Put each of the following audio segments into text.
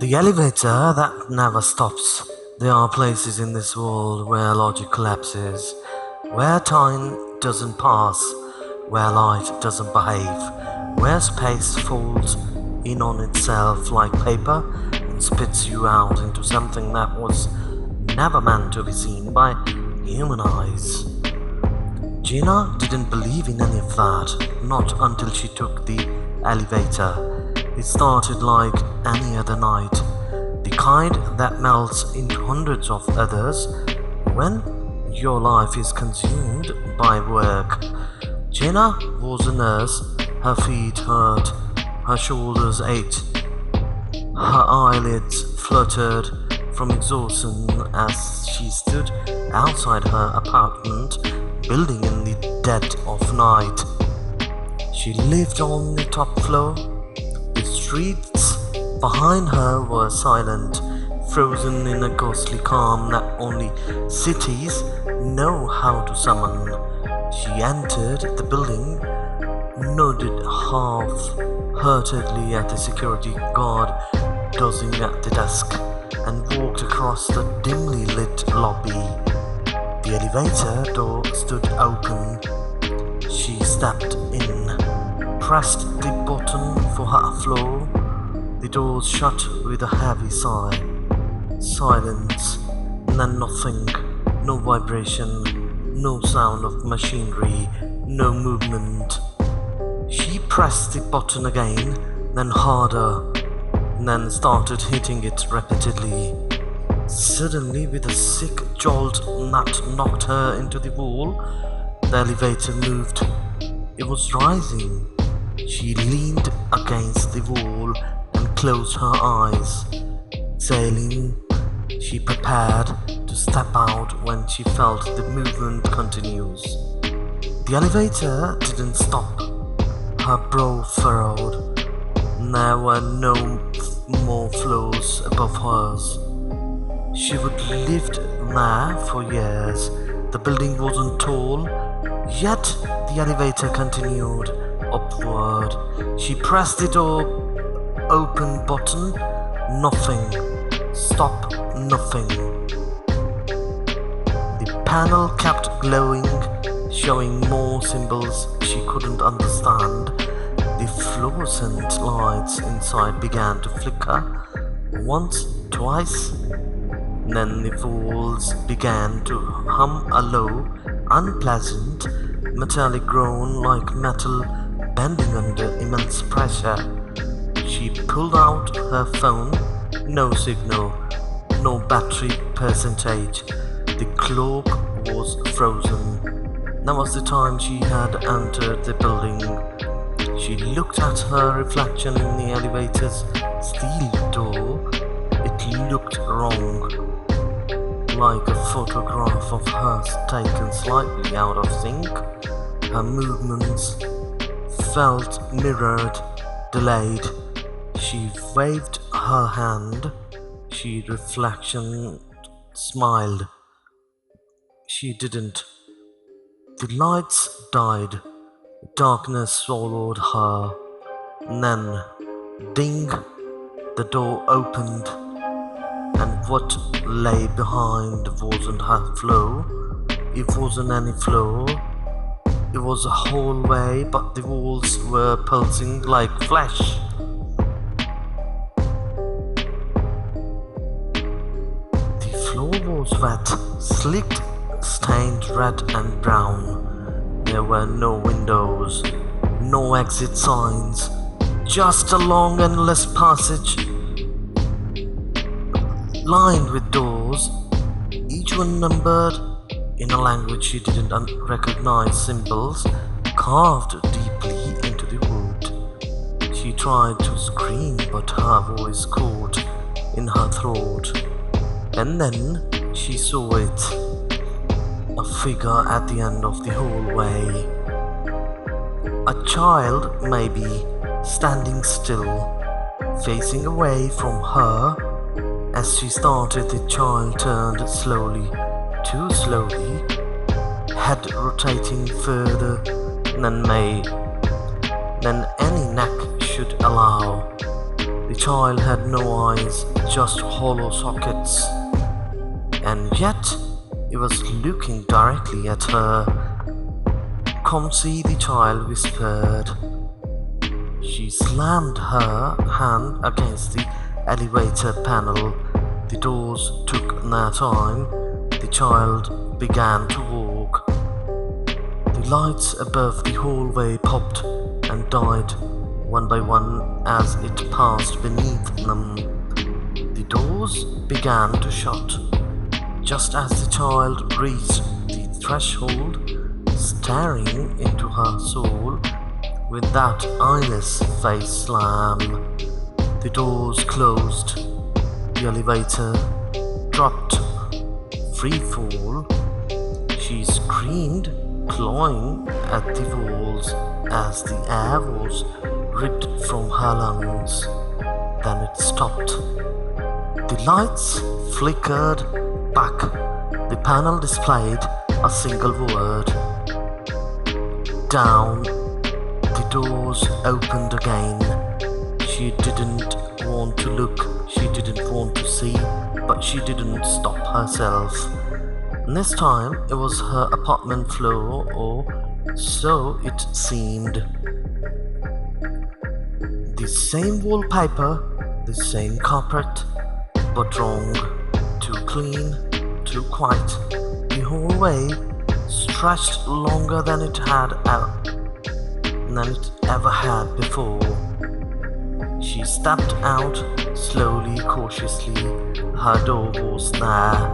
The elevator that never stops. There are places in this world where logic collapses, where time doesn't pass, where light doesn't behave, where space folds in on itself like paper and spits you out into something that was never meant to be seen by human eyes. Jenna didn't believe in any of that, not until she took the elevator. It started like any other night, the kind that melts into hundreds of others when your life is consumed by work. Jenna was a nurse. Her feet hurt, her shoulders ached, her eyelids fluttered from exhaustion as she stood outside her apartment building in the dead of night. She lived on the top floor. The streets behind her were silent, frozen in a ghostly calm that only cities know how to summon. She entered the building, nodded half-heartedly at the security guard dozing at the desk, and walked across the dimly lit lobby. The elevator door stood open. She stepped in, pressed the button for her floor. The doors shut with a heavy sigh. Silence, and then nothing. No vibration, no sound of machinery, no movement. She pressed the button again, then harder, and then started hitting it repeatedly. Suddenly, with a sick jolt that knocked her into the wall, the elevator moved. It was rising. She leaned against the wall and closed her eyes. Exhaling, she prepared to step out when she felt the movement continues. The elevator didn't stop. Her brow furrowed. There were no more floors above hers. She would lived there for years. The building wasn't tall, yet the elevator continued upward. She pressed the door open button. Nothing. Stop. Nothing. The panel kept glowing, showing more symbols she couldn't understand. The fluorescent lights inside began to flicker. Once, twice. Then the walls began to hum a low, unpleasant, metallic groan like metal bending under immense pressure. She pulled out her phone. No signal, no battery percentage. The clock was frozen. That was the time she had entered the building. She looked at her reflection in the elevator's steel door. It looked wrong, like a photograph of her taken slightly out of sync. Her movements felt mirrored, delayed. She waved her hand. She reflection smiled. She didn't. The lights died. Darkness swallowed her. And then, ding, the door opened. And what lay behind wasn't her floor. It wasn't any floor. It was a hallway, but the walls were pulsing like flesh. The floor was wet, slicked, stained red and brown. There were no windows, no exit signs, just a long endless passage lined with doors, each one numbered in a language she didn't recognize, symbols carved deeply into the wood. She tried to scream, but her voice caught in her throat. And then she saw it, a figure at the end of the hallway. A child, maybe, standing still, facing away from her. As she started, the child turned slowly, too slowly, head rotating further than any neck should allow. The child had no eyes, just hollow sockets, and yet it was looking directly at her. "Come see," the child whispered. She slammed her hand against the elevator panel. The doors took their time. The child began to walk. The lights above the hallway popped and died one by one as it passed beneath them. The doors began to shut. Just as the child reached the threshold, staring into her soul with that eyeless face slam, the doors closed. The elevator dropped. Free fall. She screamed, clawing at the walls as the air was ripped from her lungs. Then it stopped. The lights flickered back. The panel displayed a single word. Down. The doors opened again. She didn't want to look, she didn't want to see, but she didn't stop herself. And this time it was her apartment floor, or so it seemed. The same wallpaper, the same carpet, but wrong. Too clean, too quiet. The hallway stretched longer than it ever had before. She stepped out slowly, cautiously. Her door was there.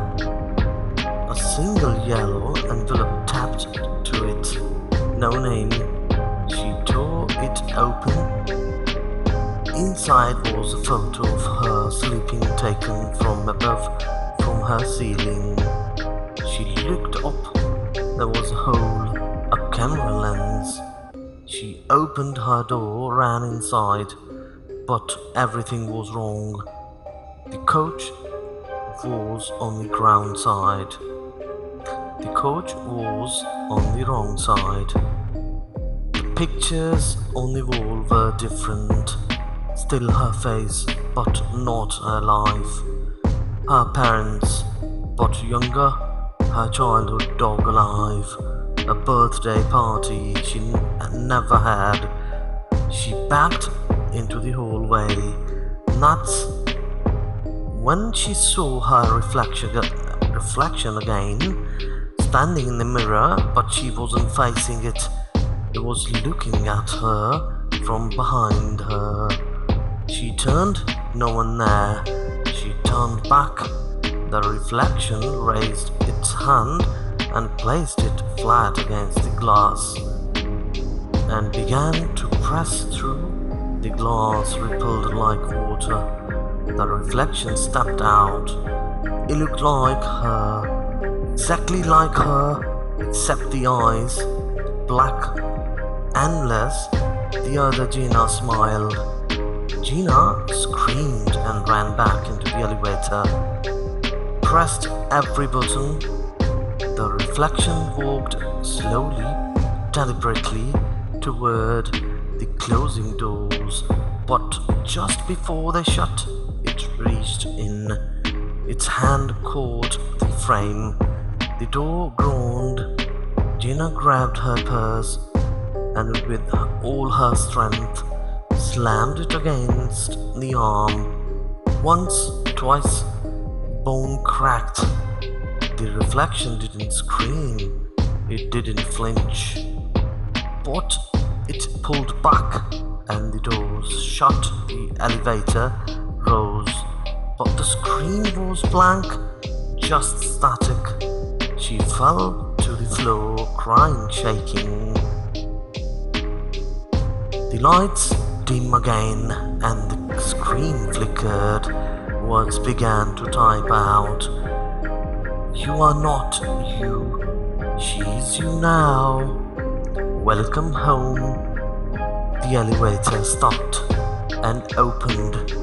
A single yellow envelope tapped to it. No name. She tore it open. Inside was a photo of her sleeping, taken from above, from her ceiling. She looked up. There was a hole, a camera lens. She opened her door, ran inside, but everything was wrong. The coach was on the ground side. The coach was on the wrong side. The pictures on the wall were different. Still her face, but not her life. Her parents, but younger. Her childhood dog alive. A birthday party she never had. She backed into the hallway. That's when she saw her reflection again, standing in the mirror, but she wasn't facing it. It was looking at her from behind her. She turned, no one there. She turned back. The reflection raised its hand and placed it flat against the glass and began to press through. The glass rippled like water. The reflection stepped out. It looked like her, exactly like her, except the eyes, black, endless. The other Jenna smiled. Jenna screamed and ran back into the elevator, pressed every button. The reflection walked slowly, deliberately toward the closing doors, but just before they shut, it reached in. Its hand caught the frame. The door groaned. Jenna grabbed her purse and with all her strength slammed it against the arm. Once, twice, bone cracked. The reflection didn't scream, it didn't flinch, but it pulled back and the doors shut. The elevator rose, but the screen was blank, just static. She fell to the floor, crying, shaking. The lights dim again and the screen flickered. Words began to type out. You are not you, she's you now. Welcome home. The elevator stopped and opened.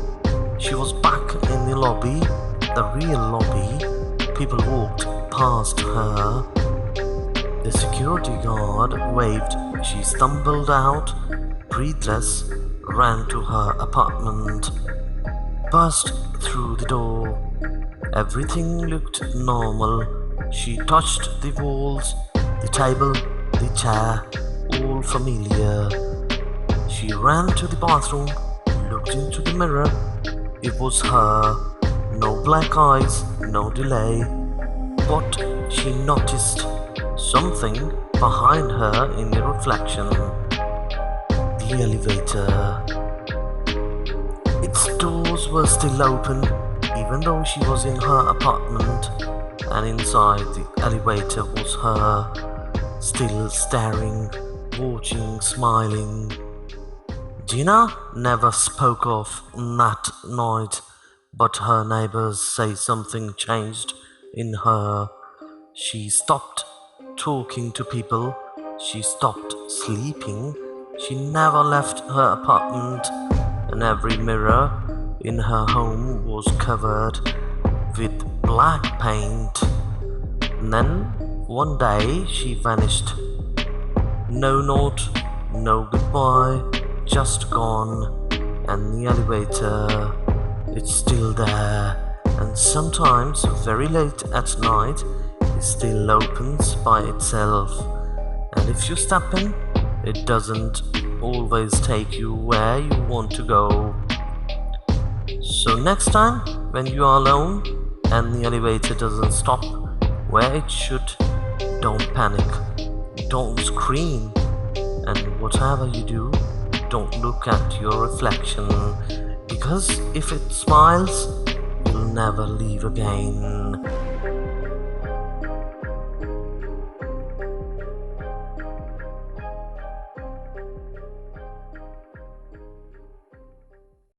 She was back in the lobby, the real lobby. People walked past her. The security guard waved. She stumbled out, breathless, ran to her apartment. buzzed through the door. Everything looked normal. She touched the walls, the table, the chair, all familiar. She ran to the bathroom, looked into the mirror. It was her. No black eyes, no delay. But she noticed something behind her in the reflection. The elevator. Its doors were still open, even though she was in her apartment, and inside the elevator was her, still staring, watching, smiling. Jenna never spoke of that night, but her neighbors say something changed in her. She stopped talking to people, she stopped sleeping, she never left her apartment, and every mirror in her home was covered with black paint. And then one day she vanished. No note, no goodbye, just gone. And the elevator, it's still there, and sometimes very late at night it still opens by itself. And if you step in, it doesn't always take you where you want to go. So next time when you are alone and the elevator doesn't stop where it should, don't panic, don't scream, and whatever you do, don't look at your reflection, because if it smiles, you'll never leave again.